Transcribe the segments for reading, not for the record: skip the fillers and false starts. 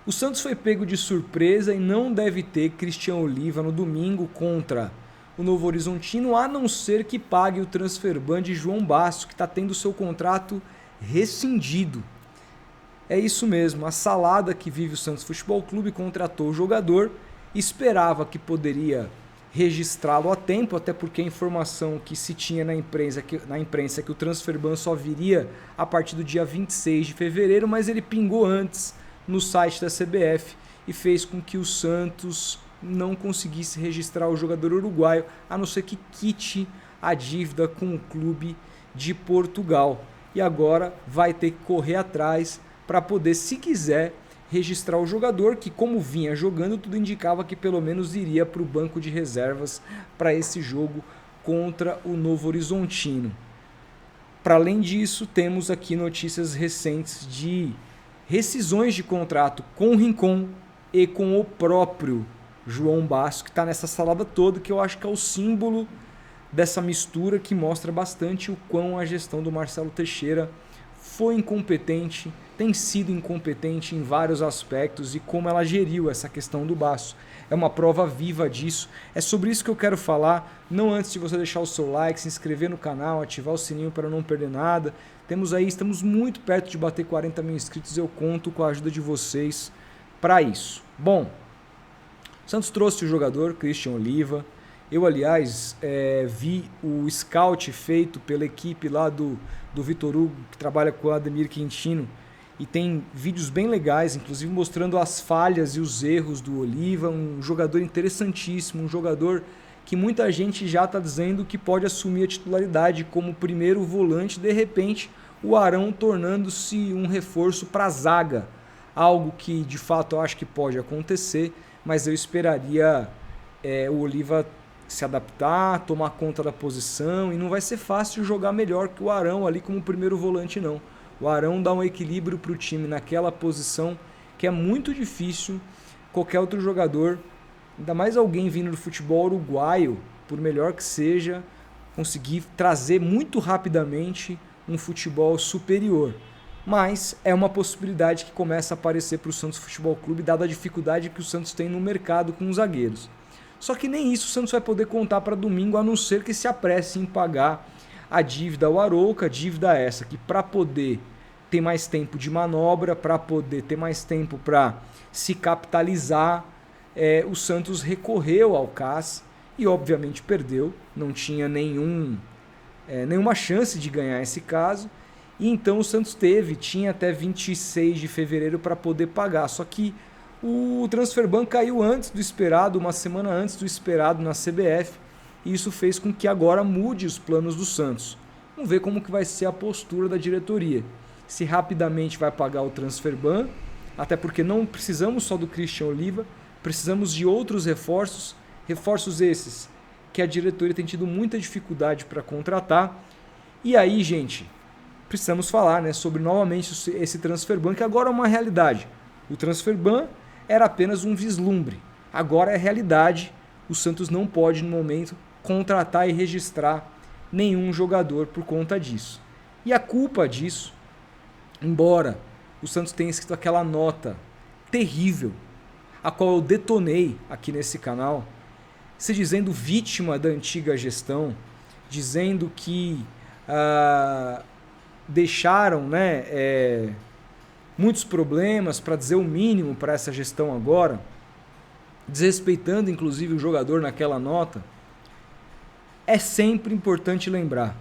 O Santos foi pego de surpresa e não deve ter Christian Oliva no domingo contra o Novo Horizontino, a não ser que pague o transferban de João Basso, que está tendo seu contrato rescindido. É isso mesmo, a salada que vive o Santos Futebol Clube contratou o jogador, esperava que poderia registrá-lo a tempo, até porque a informação que se tinha na imprensa é que o transferban só viria a partir do dia 26 de fevereiro, mas ele pingou antes no site da CBF e fez com que o Santos não conseguisse registrar o jogador uruguaio, a não ser que quite a dívida com o clube de Portugal. E agora vai ter que correr atrás para poder, se quiser, registrar o jogador, que como vinha jogando, tudo indicava que pelo menos iria para o banco de reservas para esse jogo contra o Novo Horizontino. Para além disso, temos aqui notícias recentes de rescisões de contrato com o Rincon e com o próprio João Basso, que está nessa salada toda, que eu acho que é o símbolo dessa mistura que mostra bastante o quão a gestão do Marcelo Teixeira foi incompetente, tem sido incompetente em vários aspectos e como ela geriu essa questão do Basso. É uma prova viva disso. É sobre isso que eu quero falar, não antes de você deixar o seu like, se inscrever no canal, ativar o sininho para não perder nada. Estamos muito perto de bater 40 mil inscritos, eu conto com a ajuda de vocês para isso. Bom, Santos trouxe o jogador Christian Oliva. Eu, aliás, vi o scout feito pela equipe lá do Vitor Hugo, que trabalha com o Ademir Quintino, e tem vídeos bem legais, inclusive mostrando as falhas e os erros do Oliva, um jogador interessantíssimo, um jogador que muita gente já está dizendo que pode assumir a titularidade como primeiro volante, de repente o Arão tornando-se um reforço para a zaga, algo que de fato eu acho que pode acontecer, mas eu esperaria o Oliva se adaptar, tomar conta da posição, e não vai ser fácil jogar melhor que o Arão ali como primeiro volante não. O Arão dá um equilíbrio para o time naquela posição que é muito difícil qualquer outro jogador, ainda mais alguém vindo do futebol uruguaio, por melhor que seja, conseguir trazer muito rapidamente um futebol superior. Mas é uma possibilidade que começa a aparecer para o Santos Futebol Clube, dada a dificuldade que o Santos tem no mercado com os zagueiros. Só que nem isso o Santos vai poder contar para domingo, a não ser que se apresse em pagar a dívida ao Arouca, dívida essa que para poder ter mais tempo de manobra, para poder ter mais tempo para se capitalizar, o Santos recorreu ao CAS e obviamente perdeu, não tinha nenhuma chance de ganhar esse caso, e então o Santos tinha até 26 de fevereiro para poder pagar, só que o transferban caiu antes do esperado, uma semana antes do esperado na CBF, e isso fez com que agora mude os planos do Santos. Vamos ver como que vai ser a postura da diretoria. Se rapidamente vai pagar o transferban, até porque não precisamos só do Christian Oliva, precisamos de outros reforços esses que a diretoria tem tido muita dificuldade para contratar. E aí, gente, precisamos falar, sobre novamente esse transferban, que agora é uma realidade. O transferban era apenas um vislumbre, agora é realidade. O Santos não pode, no momento, contratar e registrar nenhum jogador por conta disso. E a culpa disso, embora o Santos tenha escrito aquela nota terrível, a qual eu detonei aqui nesse canal, se dizendo vítima da antiga gestão, dizendo que deixaram muitos problemas, para dizer o mínimo para essa gestão agora, desrespeitando inclusive o jogador naquela nota. É sempre importante lembrar,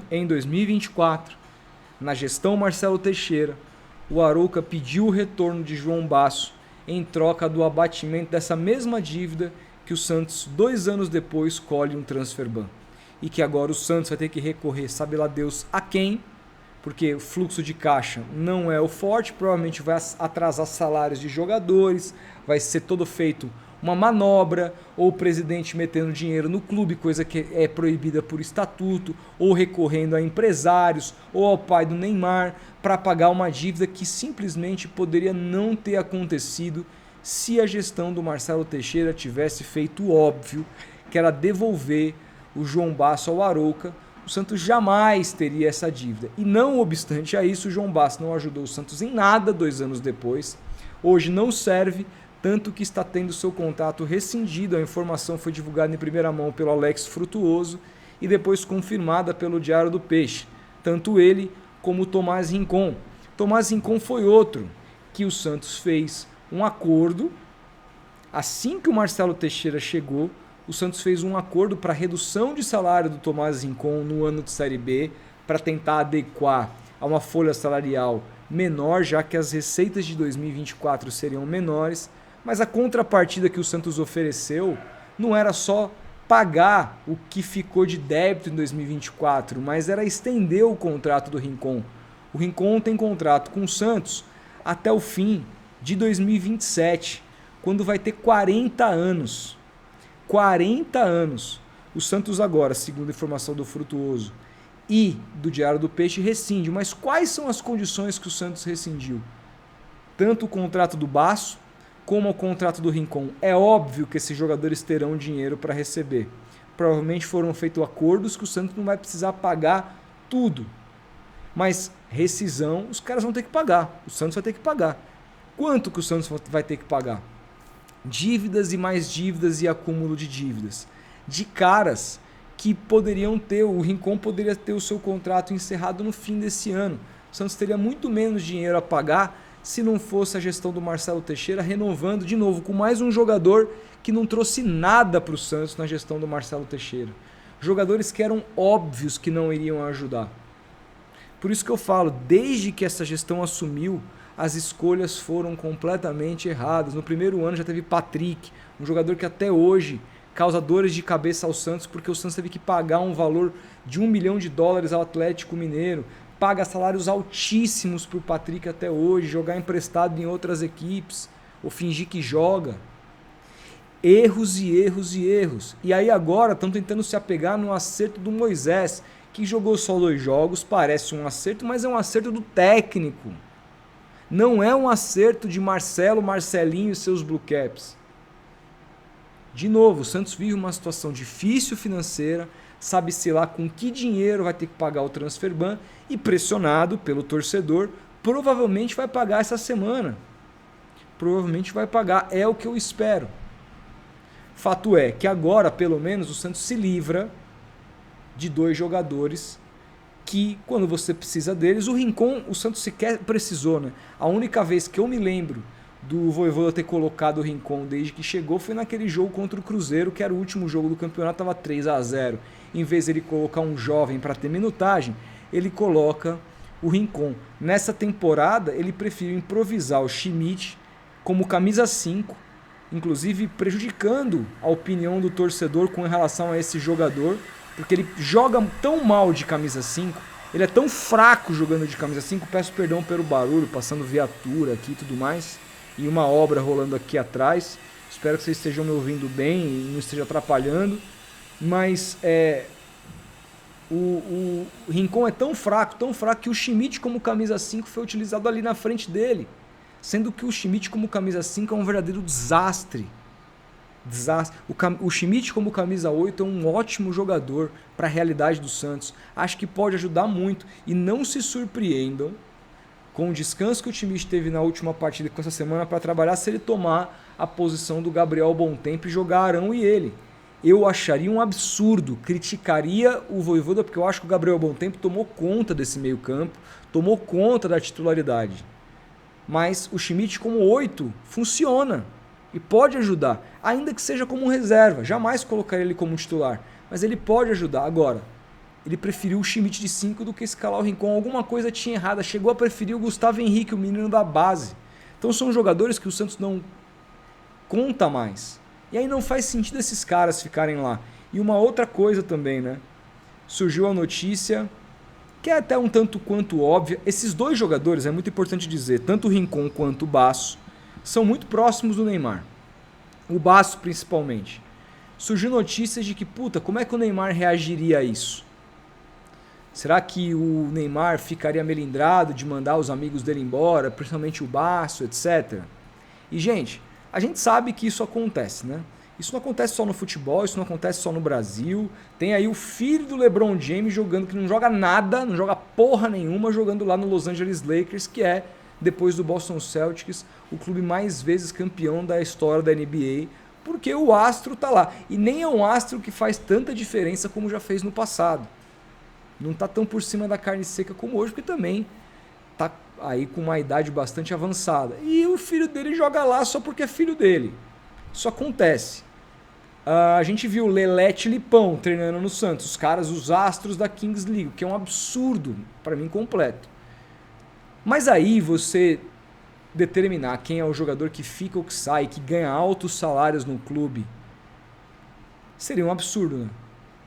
em 2024, na gestão Marcelo Teixeira, o Arouca pediu o retorno de João Basso em troca do abatimento dessa mesma dívida que o Santos, 2 anos depois, colhe um transferban. E que agora o Santos vai ter que recorrer, sabe lá Deus a quem, porque o fluxo de caixa não é o forte, provavelmente vai atrasar salários de jogadores, vai ser todo feito uma manobra, ou o presidente metendo dinheiro no clube, coisa que é proibida por estatuto, ou recorrendo a empresários, ou ao pai do Neymar, para pagar uma dívida que simplesmente poderia não ter acontecido se a gestão do Marcelo Teixeira tivesse feito o óbvio, que era devolver o João Basso ao Arouca. O Santos jamais teria essa dívida. E não obstante a isso, o João Basso não ajudou o Santos em nada 2 anos depois. Hoje não serve, tanto que está tendo seu contrato rescindido. A informação foi divulgada em primeira mão pelo Alex Frutuoso e depois confirmada pelo Diário do Peixe. Tanto ele como o Tomás Rincon. Tomás Rincon foi outro que o Santos fez um acordo. Assim que o Marcelo Teixeira chegou, o Santos fez um acordo para redução de salário do Tomás Rincon no ano de Série B, para tentar adequar a uma folha salarial menor, já que as receitas de 2024 seriam menores, mas a contrapartida que o Santos ofereceu não era só pagar o que ficou de débito em 2024, mas era estender o contrato do Rincon. O Rincon tem contrato com o Santos até o fim de 2027, quando vai ter 40 anos. 40 anos. O Santos agora, segundo a informação do Frutuoso e do Diário do Peixe, rescinde. Mas quais são as condições que o Santos rescindiu? Tanto o contrato do Basso como o contrato do Rincon. É óbvio que esses jogadores terão dinheiro para receber. Provavelmente foram feitos acordos que o Santos não vai precisar pagar tudo. Mas rescisão, os caras vão ter que pagar. O Santos vai ter que pagar. Quanto que o Santos vai ter que pagar? Dívidas e mais dívidas e acúmulo de dívidas. De caras que poderiam ter, o Rincon poderia ter o seu contrato encerrado no fim desse ano. O Santos teria muito menos dinheiro a pagar se não fosse a gestão do Marcelo Teixeira renovando de novo com mais um jogador que não trouxe nada para o Santos na gestão do Marcelo Teixeira. Jogadores que eram óbvios que não iriam ajudar. Por isso que eu falo, desde que essa gestão assumiu, as escolhas foram completamente erradas. No primeiro ano já teve Patrick, um jogador que até hoje causa dores de cabeça ao Santos, porque o Santos teve que pagar um valor de US$1 milhão ao Atlético Mineiro, paga salários altíssimos para o Patrick até hoje, jogar emprestado em outras equipes, ou fingir que joga. Erros e erros e erros. E aí agora estão tentando se apegar no acerto do Moisés, que jogou só 2 jogos, parece um acerto, mas é um acerto do técnico. Não é um acerto de Marcelo, Marcelinho e seus Blue Caps. De novo, o Santos vive uma situação difícil financeira, sabe-se lá com que dinheiro vai ter que pagar o transferban e pressionado pelo torcedor, provavelmente vai pagar essa semana. Provavelmente vai pagar, é o que eu espero. Fato é que agora, pelo menos, o Santos se livra de 2 jogadores que, quando você precisa deles, o Rincon, o Santos sequer precisou, né? A única vez que eu me lembro do Vojvoda ter colocado o Rincon desde que chegou foi naquele jogo contra o Cruzeiro, que era o último jogo do campeonato, estava 3-0. Em vez de ele colocar um jovem para ter minutagem, ele coloca o Rincon. Nessa temporada, ele preferiu improvisar o Schmidt como camisa 5, inclusive prejudicando a opinião do torcedor com relação a esse jogador, porque ele joga tão mal de camisa 5, ele é tão fraco jogando de camisa 5, peço perdão pelo barulho, passando viatura aqui e tudo mais, e uma obra rolando aqui atrás, espero que vocês estejam me ouvindo bem e não esteja atrapalhando, mas o Rincon é tão fraco que o Schmidt como camisa 5 foi utilizado ali na frente dele, sendo que o Schmidt como camisa 5 é um verdadeiro desastre. O Schmidt como camisa 8 é um ótimo jogador para a realidade do Santos. Acho que pode ajudar muito. E não se surpreendam com o descanso que o Schmidt teve na última partida com essa semana para trabalhar, se ele tomar a posição do Gabriel Bontempo e jogar Arão e ele. Eu acharia um absurdo, criticaria o Vojvoda, porque eu acho que o Gabriel Bontempo tomou conta desse meio campo, tomou conta da titularidade. Mas o Schmidt como 8 funciona. E pode ajudar, ainda que seja como reserva. Jamais colocaria ele como titular, mas ele pode ajudar. Agora, ele preferiu o Schmidt de 5 do que escalar o Rincon. Alguma coisa tinha errada, chegou a preferir o Gustavo Henrique, o menino da base. Então são jogadores que o Santos não conta mais. E aí não faz sentido esses caras ficarem lá. E uma outra coisa também, né? Surgiu a notícia, que é até um tanto quanto óbvia. Esses 2 jogadores, é muito importante dizer, tanto o Rincon quanto o Basso, são muito próximos do Neymar. O Basso, principalmente. Surgiu notícias de que, como é que o Neymar reagiria a isso? Será que o Neymar ficaria melindrado de mandar os amigos dele embora, principalmente o Basso, etc? E, gente, a gente sabe que isso acontece, né? Isso não acontece só no futebol, isso não acontece só no Brasil. Tem aí o filho do LeBron James jogando, que não joga nada, não joga porra nenhuma, jogando lá no Los Angeles Lakers, que é depois do Boston Celtics, o clube mais vezes campeão da história da NBA, porque o astro tá lá. E nem é um astro que faz tanta diferença como já fez no passado. Não tá tão por cima da carne seca como hoje, porque também tá aí com uma idade bastante avançada. E o filho dele joga lá só porque é filho dele. Isso acontece. A gente viu Lelete e Lipão treinando no Santos, os caras, os astros da Kings League, que é um absurdo, para mim, completo. Mas aí você determinar quem é o jogador que fica ou que sai, que ganha altos salários no clube, seria um absurdo, né?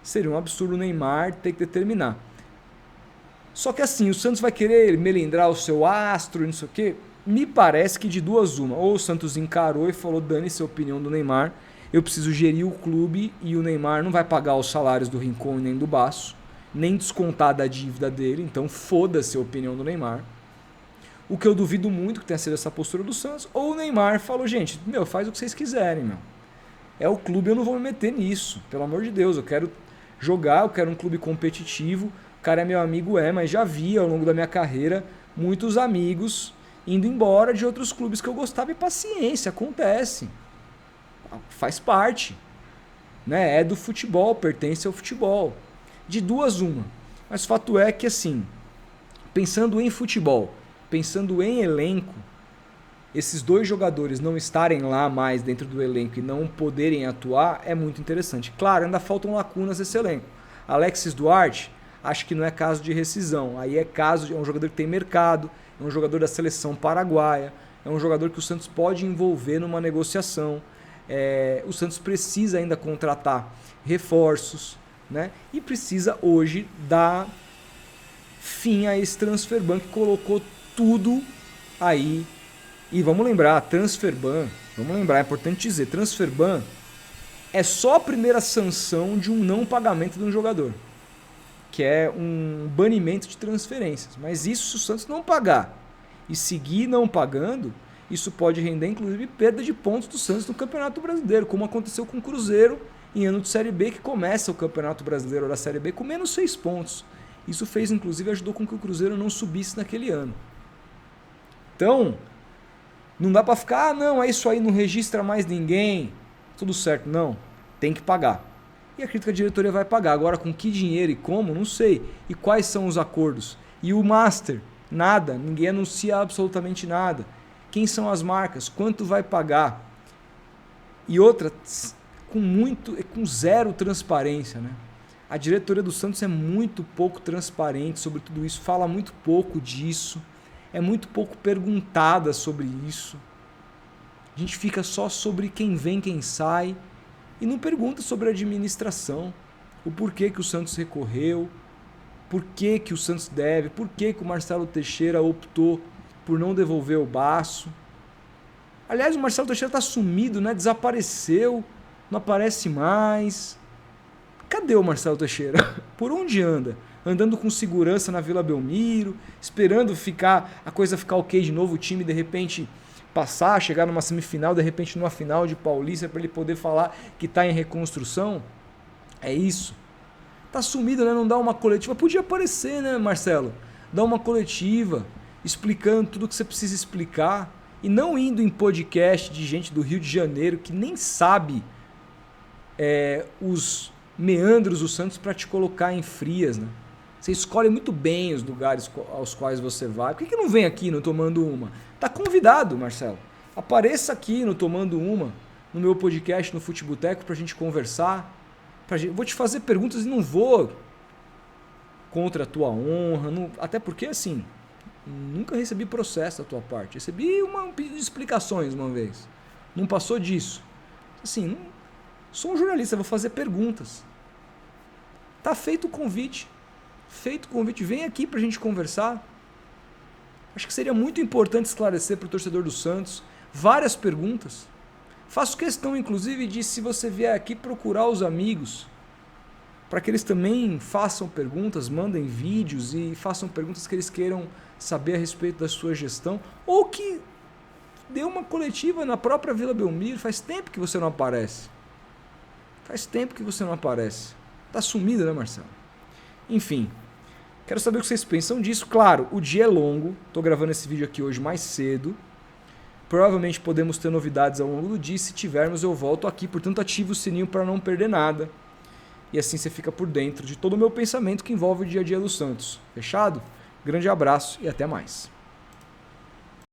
Seria um absurdo o Neymar ter que determinar. Só que assim, o Santos vai querer melindrar o seu astro e não sei o quê. Me parece que de duas uma. Ou o Santos encarou e falou, dane-se a opinião do Neymar, eu preciso gerir o clube e o Neymar não vai pagar os salários do Rincon nem do Baço, nem descontar da dívida dele, então foda-se a opinião do Neymar. O que eu duvido muito que tenha sido essa postura do Santos. Ou o Neymar falou, gente, faz o que vocês quiserem, meu. É o clube, eu não vou me meter nisso, pelo amor de Deus, eu quero jogar, eu quero um clube competitivo, o cara é meu amigo, mas já vi ao longo da minha carreira muitos amigos indo embora de outros clubes que eu gostava e paciência, acontece. Faz parte. Né? É do futebol, pertence ao futebol. De duas uma. Mas o fato é que assim, pensando em futebol, pensando em elenco, esses dois jogadores não estarem lá mais dentro do elenco e não poderem atuar é muito interessante. Claro, ainda faltam lacunas nesse elenco. Alexis Duarte, acho que não é caso de rescisão. Aí é um jogador que tem mercado, é um jogador da seleção paraguaia, é um jogador que o Santos pode envolver numa negociação. O Santos precisa ainda contratar reforços, né? E precisa hoje dar fim a esse Transferban que colocou tudo aí. E vamos lembrar, é importante dizer, Transferban é só a primeira sanção de um não pagamento de um jogador, que é um banimento de transferências. Mas isso, se o Santos não pagar e seguir não pagando, isso pode render inclusive perda de pontos do Santos no Campeonato Brasileiro, como aconteceu com o Cruzeiro em ano de Série B, que começa o Campeonato Brasileiro da Série B com menos 6 pontos. Isso fez, inclusive, ajudou com que o Cruzeiro não subisse naquele ano. Então, não dá para ficar, não, é isso aí, não registra mais ninguém, tudo certo. Não, tem que pagar. E acredito que a diretoria vai pagar. Agora, com que dinheiro e como, não sei. E quais são os acordos? E o Master? Nada, ninguém anuncia absolutamente nada. Quem são as marcas? Quanto vai pagar? E outra, com zero transparência, né? A diretoria do Santos é muito pouco transparente sobre tudo isso, fala muito pouco disso, é muito pouco perguntada sobre isso. A gente fica só sobre quem vem, quem sai, e não pergunta sobre a administração, o porquê que o Santos recorreu, por que que o Santos deve, por que que o Marcelo Teixeira optou por não devolver o Baço. Aliás, o Marcelo Teixeira está sumido, né? Desapareceu, não aparece mais. Cadê o Marcelo Teixeira? Por onde anda? Andando com segurança na Vila Belmiro, esperando a coisa ficar ok de novo, o time de repente passar, chegar numa semifinal, de repente numa final de Paulista, para ele poder falar que está em reconstrução? É isso. Tá sumido, né? Não dá uma coletiva. Podia aparecer, né, Marcelo? Dar uma coletiva, explicando tudo que você precisa explicar, e não indo em podcast de gente do Rio de Janeiro que nem sabe os meandros do Santos para te colocar em frias, né? Você escolhe muito bem os lugares aos quais você vai. Por que não vem aqui no Tomando Uma? Tá convidado, Marcelo. Apareça aqui no Tomando Uma, no meu podcast, no Futeboteco, pra gente conversar. Vou te fazer perguntas e não vou contra a tua honra. Até porque, assim, nunca recebi processo da tua parte. Recebi um pedido de explicações uma vez. Não passou disso. Assim, sou um jornalista, vou fazer perguntas. Tá feito o convite. Vem aqui pra gente conversar. Acho que seria muito importante esclarecer pro torcedor do Santos várias perguntas. Faço questão, inclusive, de, se você vier aqui, procurar os amigos, para que eles também façam perguntas, mandem vídeos e façam perguntas que eles queiram saber a respeito da sua gestão, ou que dê uma coletiva na própria Vila Belmiro. Faz tempo que você não aparece. Tá sumido, né, Marcelo? Enfim, Quero saber o que vocês pensam disso. Claro, o dia é longo, estou gravando esse vídeo aqui hoje mais cedo. Provavelmente podemos ter novidades ao longo do dia. Se tivermos, eu volto aqui. Portanto, ative o sininho para não perder nada. E assim você fica por dentro de todo o meu pensamento que envolve o dia a dia do Santos. Fechado? Grande abraço e até mais.